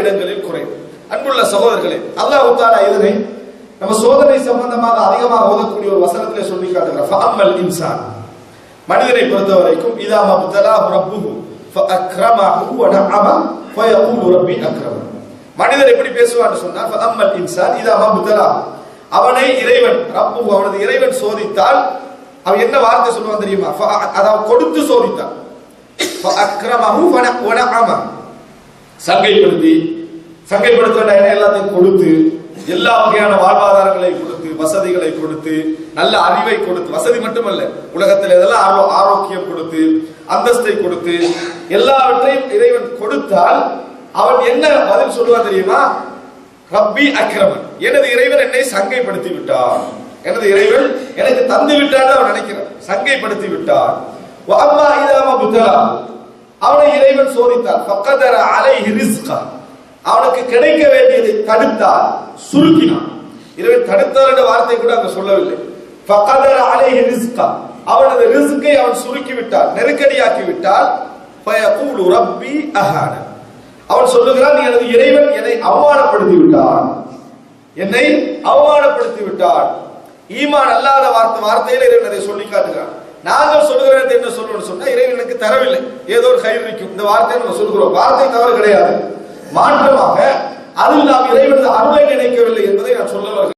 இடங்களில் குறைவு. அன்புள்ள சகோதரர்களே, அல்லாஹ் தஆலா இதனை நம்ம சோதனை சம்பந்தமாக அதிகமாக ஓதக்கூடிய ஒரு வசனத்திலே சொல்லி காட்டுகிறார். ஃபஅம்மல் இன்சான், மனிதனை பொறுத்தவரைக்கும் இதா மப்தலாஹு ரப்புஹு ஃபஅக்ரமஹு வ நஅம ஃபயகூலு ரப்பி அக்ரமன். மனிதன் எப்படி பேசுவான்னு சொன்னா ஃபஅம்மல் இன்சான் இதா மப்தலாஹு, அவனை இறைவன் ரப்புஹு, அவனது இறைவன் சோதித்தால் அவன் என்ன வார்த்தை சொல்லுவான் தெரியுமா? அதாவது கொடுத்து சோதித்தான். ஃபஅக்ரமஹு வ நஅம, சங்கைப்படுத்துற எல்லாத்தையும் கொடுத்து, எல்லா வகையான வாழ்வாதாரங்களை கொடுத்து, வசதிகளை கொடுத்து, நல்ல அறிவை கொடுத்து, வசதி மட்டுமல்ல உலகத்தில் இதெல்லாம் ஆரோக்கியம் கொடுத்து, அந்தஸ்தை கொடுத்து, எல்லாவற்றையும் இறைவன் கொடுத்தால் அவன் என்ன பதில் சொல்லுவான் தெரியுமா? ரப்பி அக்ரமன், எனது இறைவன் என்னை சங்கைப்படுத்தி விட்டான், எனது இறைவன் எனக்கு தந்து விட்டான்னு அவன் நினைக்கிறான், சங்கைப்படுத்தி விட்டான். வஅம்மா இதா மப்தலாஹு, அவனை இறைவன் சோதித்தார். ஃபகதர அலைஹி ரிஸ்கா, அவனுக்கு கிடைக்க வேண்டியதை தடுத்தார், சுருக்கினான். இறைவன் தடுத்தார் என்ற வார்த்தை கூட அங்க சொல்லவில்லை. ஃபகதர அலைஹி ரிஸ்கா, அவனது ரிஸ்கை அவன் சுருக்கி விட்டார், நெருக்கடியாக்கி விட்டார். ஃபயகூலு ரப்பி அஹான, அவன் சொல்லுகிறான், எனது இறைவன் என்னை அவமானப்படுத்தி விட்டான், என்னை அவமானப்படுத்தி விட்டான். ஈமான் அல்லாத வார்த்தையில இறைவன் அதை சொல்லி காட்டுகிறான். நாங்கள் சொல்லுகிறது என்ன சொல்லணும்னு சொன்னா, இறைவன் எனக்கு தரவில்லை, ஏதோ ஒரு கயிறு இருக்கும், இந்த வார்த்தையை நம்ம சொல்கிறோம். வார்த்தை தவறு கிடையாது, மாற்றமாக அதில் நாம் இறைவனது அருளை நினைக்கவில்லை என்பதை நான் சொல்ல வருகிறேன்.